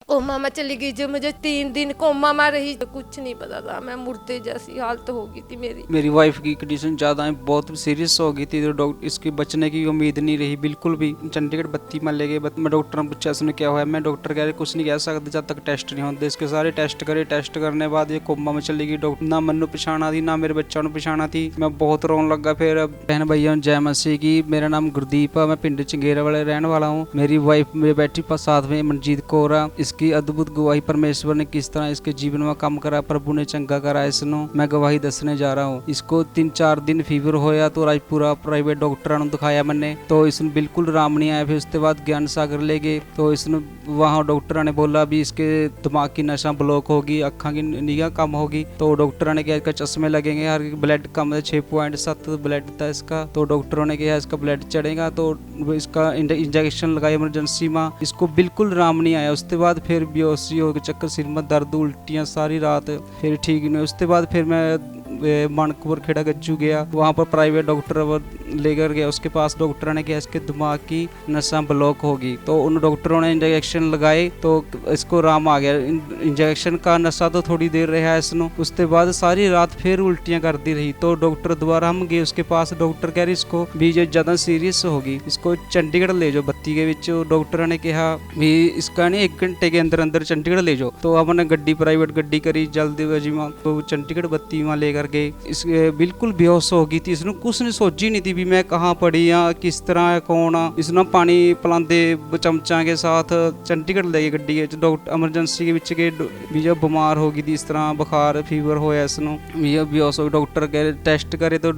Coma में चली गई जो मुझे 3 दिन कोमा में रही, कुछ नहीं पता था, मैं मुर्दे जैसी हालत हो गई थी मेरी वाइफ की कंडीशन ज़्यादा है, बहुत सीरियस हो गई थी, तो डॉक्टर इसके बचने की उम्मीद नहीं रही बिल्कुल भी। चंडीगढ़ बत्ती में ले गए, मैं डॉक्टर ने पूछा इसने क्या हुआ, मैं डॉक्टर कह रहे कुछ नहीं कह सकते जब तक टेस्ट नहीं होते। इसके सारे टेस्ट करे, टेस्ट करने के बाद ये कोमा में चली गई। डॉक्टर ना मनु पछाना थी ना मेरे बच्चों ने पछाना थी। मैं बहुत रोन लगा। फिर बहन भैया जय मसीह की, मेरा नाम गुरदीप है, मैं पिंड चंगेरा वाले रहने वाला हूँ। मेरी वाइफ मेरे बैठी पास साथ में मनजीत कौर है। इसकी अद्भुत गवाही परमेश्वर ने किस तरह इसके जीवन में काम करा, प्रभु ने चंगा करा इसनो मैं गवाही दसने जा रहा हूँ। इसको 3-4 दिन फीवर होया तो राजपुरा प्राइवेट डॉक्टर ने दिखाया मैंने, तो इसने बिल्कुल आराम नहीं आया। फिर उसके बाद ज्ञान सागर ले गए, तो इसने वहाँ डॉक्टर ने बोला भी इसके दिमाग की नशा ब्लॉक होगी, अखा की निगाह कम होगी। तो डॉक्टर ने कहा इसका चश्मे लगेंगे, हर ब्लड कम है, 6.7 ब्लड था इसका। तो डॉक्टरों ने कहा इसका ब्लड चढ़ेगा, तो इसका इंजेक्शन लगाया इमरजेंसी में। इसको बिल्कुल आराम नहीं आया। उसके बाद फिर बेहोशी हो गई, चक्कर, सिर में दर्द, उल्टियाँ सारी रात, फिर ठीक नहीं। उसके बाद फिर मैं मानकपुर खेड़ा गज्जू गया, वहाँ पर प्राइवेट डॉक्टर लेकर गया। उसके पास डॉक्टर ने कहा इसके दिमाग की नसा ब्लॉक होगी, तो उन डॉक्टरों ने इंजेक्शन लगाए तो इसको आराम आ गया। इंजेक्शन का नशा तो थोड़ी देर रहा इसनो, उसके बाद सारी रात फिर उल्टियाँ करती रही। तो डॉक्टर दोबारा हम गए उसके पास, डॉक्टर कह रहे इसको भी जो ज़्यादा सीरियस होगी इसको चंडीगढ़ ले जाओ बत्ती के विच। डॉक्टर ने कहा भी इसका नहीं 1 घंटे के अंदर अंदर चंडीगढ़ ले जाओ। तो हमने गड्डी प्राइवेट गड्डी करी जल्दीबाजी में, तो चंडीगढ़ बत्ती में लेकर गए। इस बिल्कुल बेहोश हो गई थी, इसने कुछ नहीं सोची नहीं थी भी मैं कहाँ पड़ी हाँ, किस तरह है, कौन आ। इसने पानी पिलांदे चमचा के साथ चंडीगढ़ ले गए गड्डी। डॉक्टर एमरजेंसी के विच गए, भी जब बीमार हो गई थी इस तरह बुखार फीवर होया इसनों, भी बेहोश हो। डॉक्टर कह टेस्ट करे तो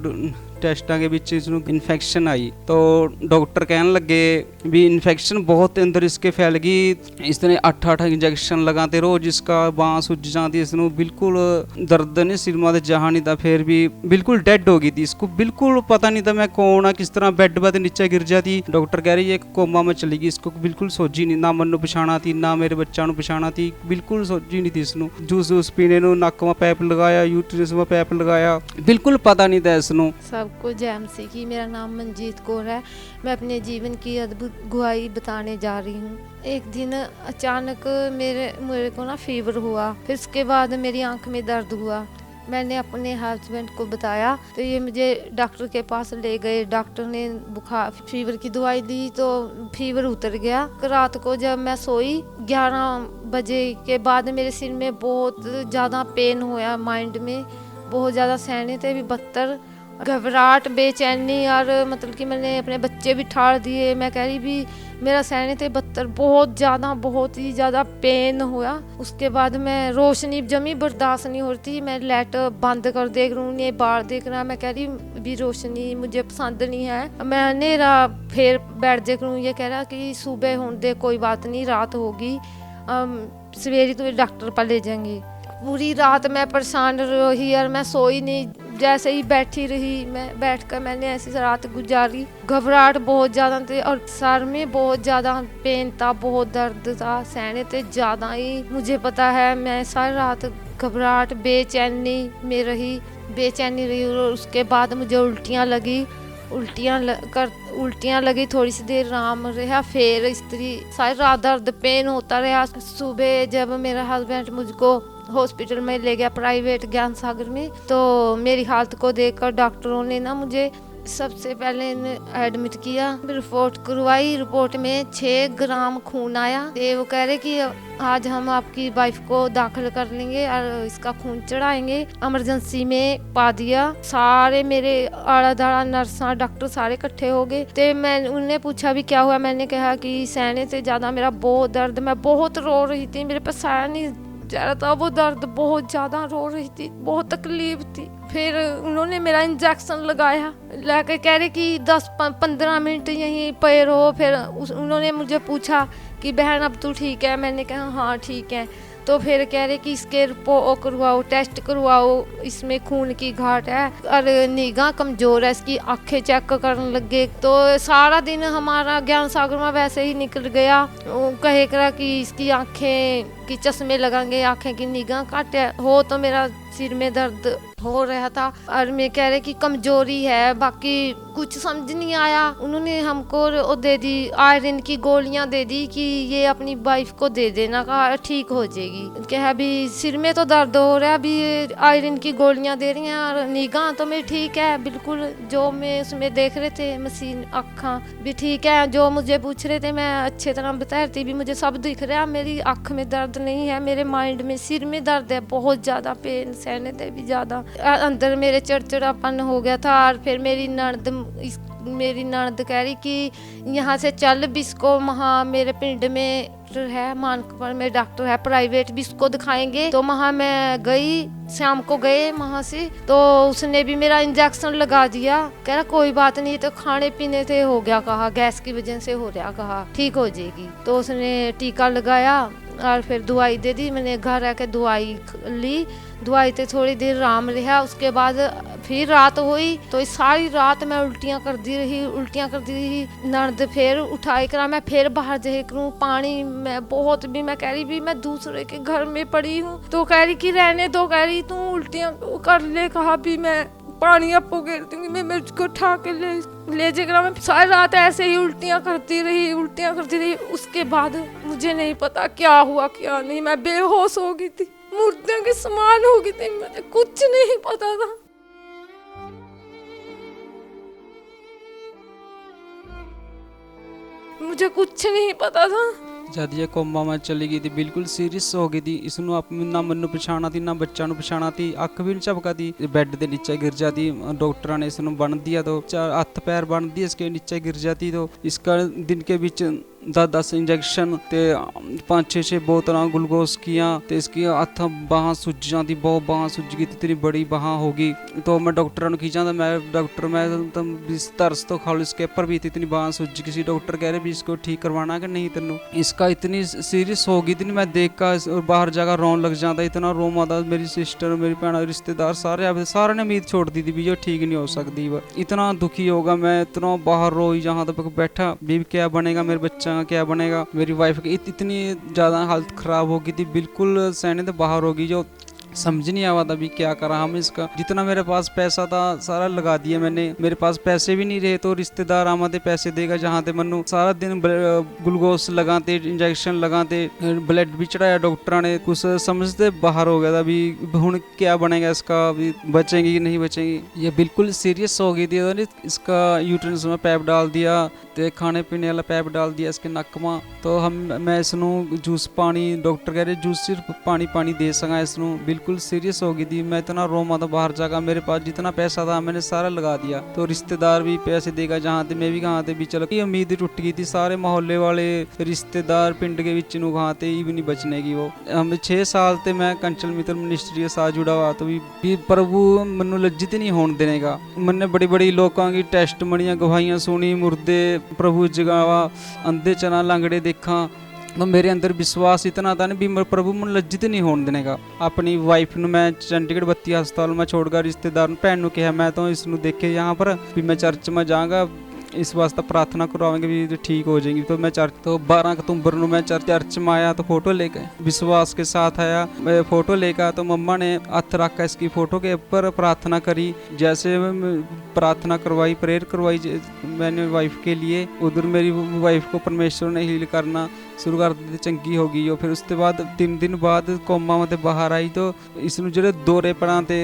टेस्टा के बीच इसनों इन्फेक्शन आई। तो डॉक्टर कहने लगे भी इन्फेक्शन बहुत अंदर इसके फैल गई। इसने 8 इंजेक्शन लगाते रोज, इसका बांह सुज जाती, इसनों बिल्कुल दर्द नहीं, सिर माते जहाँ नहीं था। फिर भी बिल्कुल डेड हो गई थी, इसको बिल्कुल पता नहीं था मैं कौन आ, किस तरह बेड पर नीचे गिर जाती। डॉक्टर कह रही है कोमा में चली गई, इसको बिल्कुल सोची नहीं, ना मनु पछाना थी ना मेरे बच्चा नु पछाना थी, बिल्कुल सोची नहीं थी। इसनों जूस वूस पीने नु नक में पैप लगाया, यूट्रस में पैप लगाया, बिल्कुल पता नहीं था इसनों। सबको जय मसीह की। मेरा नाम मनजीत कौर है, मैं अपने जीवन की अद्भुत गवाही बताने जा रही हूँ। एक दिन अचानक मेरे को ना फीवर हुआ, फिर उसके बाद मेरी आंख में दर्द हुआ। मैंने अपने हस्बैंड को बताया, तो ये मुझे डॉक्टर के पास ले गए। डॉक्टर ने बुखार फीवर की दवाई दी तो फीवर उतर गया। रात को जब मैं सोई 11 बजे के बाद मेरे सिर में बहुत ज़्यादा पेन हुआ, माइंड में बहुत ज़्यादा सहने थे भी 72, घबराहट, बेचैनी, और मतलब कि मैंने अपने बच्चे भी ठाड़ दिए। मैं कह रही भी मेरा सहने थे 72, बहुत ही ज़्यादा पेन हुआ। उसके बाद मैं रोशनी जमी बर्दाश्त नहीं हो रही थी, मैं लाइट बंद कर देख रही हूँ, बाहर देख रहा। मैं कह रही भी रोशनी मुझे पसंद नहीं है, मैं अंधेरा फिर बैठ देख रही हूँ। ये कह रहा कि सुबह होने दे, कोई बात नहीं, रात होगी, सवेरे तो डॉक्टर पर ले जाएंगे। पूरी रात मैं परेशान रही और मैं सोई नहीं, जैसे ही बैठी रही, मैं बैठकर मैंने ऐसी रात गुजारी। घबराहट बहुत ज़्यादा थी और सर में बहुत ज़्यादा पेन था, बहुत दर्द था, सहने थे ज़्यादा ही। मुझे पता है मैं सारी रात घबराहट बेचैनी में रही, और उसके बाद मुझे उल्टियाँ लगी, उल्टियाँ लगी, थोड़ी सी देर आराम रहा, फिर इस तरह सारी रात दर्द पेन होता रहा। सुबह जब मेरा हस्बैंड मुझको हॉस्पिटल में ले गया प्राइवेट ज्ञान सागर में, तो मेरी हालत को देखकर डॉक्टरों ने ना मुझे सबसे पहले एडमिट किया, रिपोर्ट करवाई। रिपोर्ट में 6 ग्राम खून आया। वो कह रहे कि आज हम आपकी वाइफ को दाखिल कर लेंगे और इसका खून चढ़ाएंगे। इमरजेंसी में पा दिया। सारे मेरे आड़ा दाड़ा नर्सा डॉक्टर सारे इकट्ठे हो गए। तो मैं उन्हें पूछा भी क्या हुआ। मैंने कहा कि सहने से ज़्यादा मेरा बहुत दर्द, मैं बहुत रो रही थी, मेरे पास साया नहीं जा रहा था, वो दर्द बहुत ज़्यादा, रो रही थी, बहुत तकलीफ थी। फिर उन्होंने मेरा इंजेक्शन लगाया, लाके कह रहे कि 10-15 मिनट यहीं पे रहो। फिर उन्होंने मुझे पूछा कि बहन अब तू ठीक है, मैंने कहा हाँ ठीक है। तो फिर कह रहे कि इसके करवाओ, टेस्ट करवाओ, इसमें खून की घाट है और निगाह कमज़ोर है, इसकी आंखें चेक करने लगे। तो सारा दिन हमारा ज्ञान सागर में वैसे ही निकल गया। कहे करा कि इसकी आंखें की चश्मे लगाएंगे, आंखें की निगाह घट हो, तो मेरा सिर में दर्द हो रहा था और मैं कह रहे कि कमजोरी है, बाकी कुछ समझ नहीं आया। उन्होंने हमको वो दे दी, आयरन की गोलियां दे दी कि ये अपनी वाइफ को दे देना, कहा ठीक हो जाएगी। क्या अभी सिर में तो दर्द हो रहा है, अभी आयरन की गोलियां दे रही हैं और निगाह तो मेरी ठीक है बिल्कुल, जो मैं उसमें देख रहे थे मशीन अखा भी ठीक है, जो मुझे पूछ रहे थे मैं अच्छे तरह बता रही थी भी, मुझे सब दिख रहा है। मेरी आँख में दर्द नहीं है, मेरे माइंड में सिर में दर्द है, बहुत ज़्यादा पेन सहने थे भी ज़्यादा, अंदर मेरे चिड़चिड़ापन हो गया था। और फिर मेरी ननद कह रही कि यहाँ से चल भी, इसको वहाँ मेरे पिंड में है मानकपुर में डॉक्टर है प्राइवेट, भी इसको दिखाएंगे। तो वहाँ मैं गई, शाम को गए वहाँ से, तो उसने भी मेरा इंजेक्शन लगा दिया। कह रहा कोई बात नहीं, तो खाने पीने से हो गया, कहा गैस की वजह से हो रहा, कहा ठीक हो जाएगी। तो उसने टीका लगाया और फिर दवाई दे दी। मैंने घर आके दवाई ली, दवाई से थोड़ी देर आराम रहा। उसके बाद फिर रात हुई तो इस सारी रात मैं उल्टियाँ करती रही। नर्द फिर उठाई करा, मैं फिर बाहर जाए करूँ, पानी मैं बहुत भी, मैं कह रही भी मैं दूसरे के घर में पड़ी हूँ। तो कह रही कि रहने दो, कह रही तू उल्टियाँ कर ले, कहा भी मैं पानी आपको गिर दूंगी, मैं मुझको उठा के ले जाकर। मैं सारी रात ऐसे ही उल्टियाँ करती रही। उसके बाद मुझे नहीं पता क्या हुआ क्या नहीं, मैं बेहोश हो गई थी, मूर्तियों के समान हो गई थी, मुझे कुछ नहीं पता था। मुझे कुछ नहीं पता था। जद ये कोमा में चली गई थी, बिल्कुल सीरियस हो गई थी। इसनों ना मनु पछाणा थी, ना बच्चा नु पछाणा थी, अख भी नहीं झपका थी, बेड के नीचे गिर जाती। डॉक्टर ने इसनों बन दिया, तो हाथ पैर बन दिए, इसके नीचे गिर जाती। तो इसका दिन के बीच 10 इंजेक्शन ते 5-6 बोतल ग्लूकोज किया, तो इसकी हथ बाह सुज जाती, बहुत बाह सुज गई, इतनी बड़ी बाह होगी। तो मैं डॉक्टर ने खींचा, मैं डॉक्टर मैं तरस तो खा लो, इसके ऊपर भी इतनी बाह सुज गई। डॉक्टर कह रहे भी इसको ठीक करवाना कि नहीं तेनों। इसका इतनी सीरियस हो गई थी, मैं देख कर बाहर जाकर रोन लग जाता, इतना रोम आता। मेरी सिस्टर, मेरी भैन, रिश्तेदार सारे ने उम्मीद छोड़ दी थी भी ये ठीक नहीं हो सकती। इतना दुखी होगा मैं, इतना बाहर रोई, जहाँ तक बैठा भी क्या बनेगा मेरे बच्चा, क्या बनेगा। मेरी वाइफ की इतनी ज़्यादा हालत ख़राब हो गई थी, बिल्कुल सहने से बाहर हो गई, जो समझ नहीं आवा था भी क्या करा हम इसका। जितना मेरे पास पैसा था सारा लगा दिया मैंने, मेरे पास पैसे भी नहीं रहे, तो रिश्तेदार आमाते पैसे देगा, जहाँ ते मनु सारा दिन ग्लूकोज लगाते, इंजेक्शन लगाते, ब्लड भी चढ़ाया डॉक्टर ने। कुछ समझते बाहर हो गया था भी हुण क्या बनेगा इसका, भी बचेंगी कि नहीं बचेंगी। ये बिल्कुल सीरियस हो गई थी। इसका यूट्रस में पैप डाल दिया, तो खाने पीने वाला पैप डाल दिया इसके नक में। तो मैं इसनों जूस पानी, डॉक्टर कह रहे जूस सिर्फ पानी दे सका इसनों। बिल्कुल सीरियस हो गई थी, मैं इतना रोमा था बाहर जाकर। मेरे पास जितना पैसा था मैंने सारा लगा दिया, तो रिश्तेदार भी पैसे देगा, जहाँ थे मैं भी कहाँ थे भी, चलो ये उम्मीद टूट गई थी। सारे मोहल्ले वाले रिश्तेदार पिंड के बिच कहाँ थे, ये भी नहीं बचने की। वो हम 6 साल थे मैं कंचल मित्र मिनिस्ट्री के साथ जुड़ा हुआ, तो भी प्रभु मनु लज्जित नहीं होने देने का। मैंने बड़ी बड़ी लोगों की टेस्ट मणियाँ गवाहियाँ सुनी, मुर्दे प्रभु जगावा, अंधे चना लांगड़े देखा। तो मेरे अंदर विश्वास इतना था ना भी प्रभु मन लज्जित नहीं होने देने का। अपनी वाइफ ਨੂੰ मैं चंडीगढ़ बत्ती हस्पताल में छोड़कर रिश्तेदार भैन ਨੂੰ ਕਿਹਾ मैं तो इसनों देखे यहाँ पर भी मैं चर्च में जाऊँगा, इस वास्ते प्रार्थना करवाएंगे भी ठीक हो जाएंगी। तो मैं चर्च, तो 12 अक्टूबर को मैं चर्च में आया, तो फोटो लेकर विश्वास के साथ आया। मैं फोटो लेकर, तो मम्मा ने हाथ रखा इसकी फोटो के ऊपर, प्रार्थना करी। जैसे प्रार्थना करवाई, प्रेयर करवाई मैंने वाइफ के लिए, उधर मेरी वाइफ को परमेश्वर ने हील करना शुरू कर दी, चंगी हो गई। और फिर उसके बाद 3 दिन बाद कोमा में बाहर आई, तो इसमें जो दौरे पड़ा थे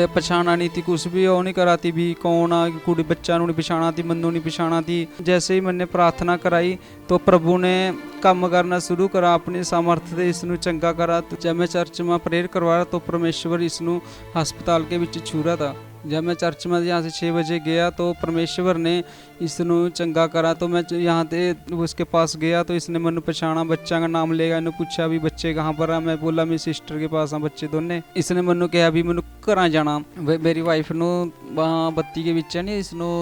पछाना नहीं थी, कुछ भी वो नहीं कराती भी कौन आ कुड़ी बच्चा नहीं पछाना थी, मनु नहीं पछाना थी। जैसे ही मैंने प्रार्थना कराई तो प्रभु ने काम करना शुरू करा, अपने सामर्थ्य से इसनों चंगा करा। तो जब मैं चर्च में प्रेयर करवाया तो परमेश्वर इसनों हस्पताल के बिच छूरा था। जब मैं चर्च में यहाँ से 6 बजे गया तो परमेश्वर ने इसनों चंगा करा। तो मैं यहाँ से उसके पास गया, तो इसने मैंने पछाना, बच्चा का नाम लेगा, इन्हें पूछा भी बच्चे कहाँ पर है। मैं बोला मेरी सिस्टर के पास हैं बच्चे दोने। इसने मैंने कहा भी मैंने घर जाना। मेरी वाइफ ਨੂੰ वहाँ बत्ती के बिच नहीं इसनों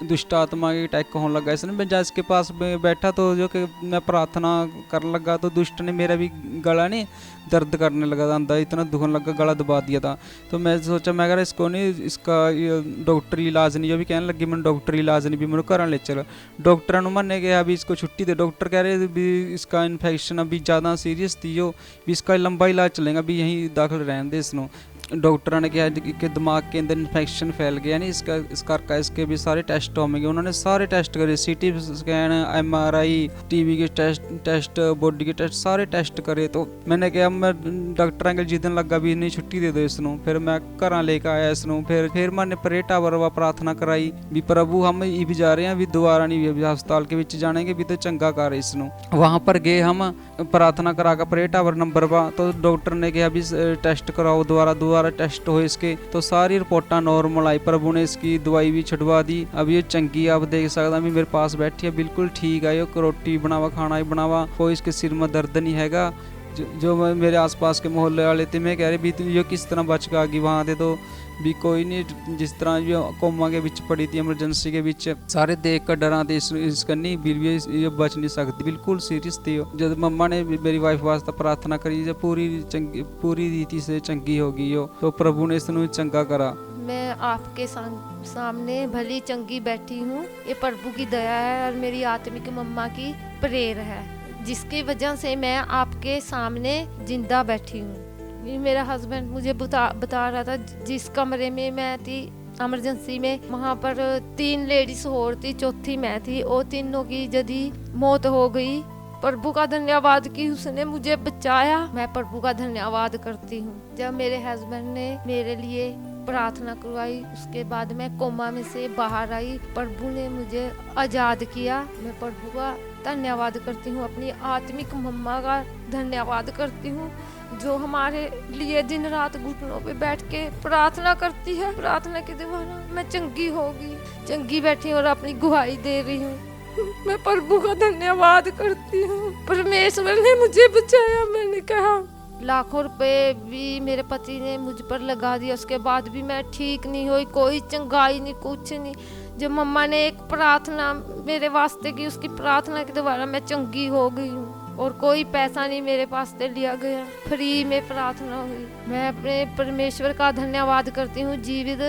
दुष्ट आत्मा की अटैक होने लगा। इसने मैं जज के पास बैठा, तो जो कि मैं प्रार्थना करने लगा, तो दुष्ट ने मेरा भी गला नहीं दर्द करने लगा था, अंदर इतना दुखने लगा, गला दबा दिया था। तो मैं सोचा मैं अगर इसको नहीं, इसका डॉक्टरी इलाज नहीं, जो भी कहने लगी मैंने डॉक्टरी इलाज नहीं भी मैंने घर ले चलो। डॉक्टर ने मैंने कहा भी इसको छुट्टी दे। डॉक्टर कह रहे भी इसका इन्फेक्शन अभी ज़्यादा सीरियस थी, जो भी इसका लंबा इलाज चलेगा, भी यहीं दाखिल रहने दे इसनों। ਡਾਕਟਰਾਂ ਨੇ ਕਿਹਾ ਕਿ ਦਿਮਾਗ के अंदर इन्फेक्शन फैल गया नहीं, इसका इस करके इसके भी सारे टेस्ट होंगे। उन्होंने सारे टेस्ट करे, सीटी स्कैन, MRI, टीबी के टेस्ट, बॉडी के टेस्ट, सारे टेस्ट करे। तो मैंने कहा मैं डॉक्टर के जिस दिन लगा भी नहीं छुट्टी दे दो इसनों। फिर मैं घर लेके आया इसनों। फिर मैंने प्रे टावर वा प्रार्थना कराई भी प्रभु हम ये भी जा रहे हैं भी दोबारा नहीं भी हस्पताल के विच जानेंगे भी तो चंगा कर इसनों। वहाँ पर गए हम, प्रार्थना करा कर प्रे टावर नंबर वा, तो डॉक्टर ने कहा भी टेस्ट कराओ, दोबारा टेस्ट हो इसके। तो सारी रिपोर्टा नॉर्मल आई। प्रभु ने इसकी दवाई भी छुड़वा दी। अब ये चंगी, आप देख सकते भी मेरे पास बैठी है, बिल्कुल ठीक है। ये रोटी बनावा, खाना ही बनावा, कोई इसके सिर में दर्द नहीं हैगा। जो मेरे आसपास के मोहल्ले वाले थे, मैं कह रहे भी ये किस तरह बच के आ गई वहाँ थे। तो भी कोई नहीं, जिस तरह ये कोमा के बिच पड़ी थी, एमरजेंसी के बिच, सारे देख कर डरा थे इसका नहीं भी ये बच नहीं सकती, बिल्कुल सीरियस थी। जब मम्मा ने मेरी वाइफ वास्ते प्रार्थना करी, जब पूरी रीति से चंगी होगी हो, तो प्रभु ने इसनों चंगा करा। मैं आपके सामने भली चंगी बैठी हूँ, ये प्रभु की दया है और मेरी आत्मिक मम्मा की प्रेर है, जिसकी वजह से मैं आपके सामने जिंदा बैठी हूँ। ये मेरा हस्बैंड मुझे बता रहा था, जिस कमरे में मैं थी इमरजेंसी में, वहाँ पर 3 लेडीज और थी, चौथी मैं थी, और तीनों की यदि मौत हो गई। प्रभु का धन्यवाद कि उसने मुझे बचाया, मैं प्रभु का धन्यवाद करती हूँ। जब मेरे हस्बैंड ने मेरे लिए प्रार्थना करवाई, उसके बाद मैं कोमा में से बाहर आई, प्रभु ने मुझे आज़ाद किया। मैं प्रभु का धन्यवाद करती हूँ, अपनी आत्मिक मम्मा का धन्यवाद करती हूँ, जो हमारे लिए दिन रात घुटनों पे बैठ के प्रार्थना करती है। प्रार्थना के द्वारा मैं चंगी बैठी और अपनी गुहाई दे रही हूँ। मैं प्रभु का धन्यवाद करती हूँ, परमेश्वर ने मुझे बचाया। मैंने कहा लाखों रुपए भी मेरे पति ने मुझ पर लगा दिया, उसके बाद भी मैं ठीक नहीं हुई, कोई चंगाई नहीं, कुछ नहीं। जब मम्मा ने एक प्रार्थना मेरे वास्ते की, उसकी प्रार्थना के द्वारा मैं चंगी हो गई हूँ, और कोई पैसा नहीं मेरे पास से लिया गया, फ्री में प्रार्थना हुई। मैं अपने परमेश्वर का धन्यवाद करती हूँ, जीवित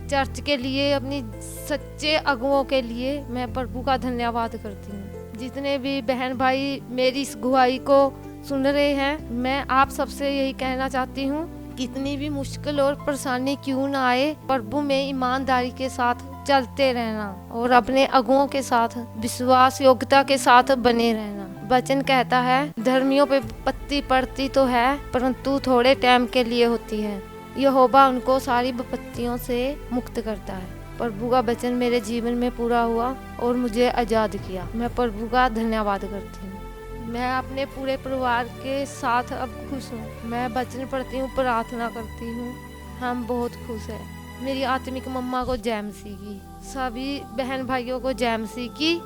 चर्च के लिए, अपनी सच्चे अगुओं के लिए मैं प्रभु का धन्यवाद करती हूँ। जितने भी बहन भाई मेरी इस गुहाई को सुन रहे हैं, मैं आप सबसे यही कहना चाहती हूँ, कितनी भी मुश्किल और परेशानी क्यों ना आए, प्रभु में ईमानदारी के साथ चलते रहना और अपने अगुओं के साथ विश्वास योग्यता के साथ बने रहना। वचन कहता है, धर्मियों पे पत्ती पड़ती तो है, परंतु थोड़े टाइम के लिए होती है। यहोवा उनको सारी विपत्तियों से मुक्त करता है। प्रभु का वचन मेरे जीवन में पूरा हुआ और मुझे आज़ाद किया। मैं प्रभु का धन्यवाद करती हूँ। मैं अपने पूरे परिवार के साथ अब खुश हूँ। मैं वचन पढ़ती हूँ, प्रार्थना करती हूँ, हम बहुत खुश हैं। मेरी आत्मिक मम्मा को जय मसीह की, सभी बहन भाइयों को जय मसीह की।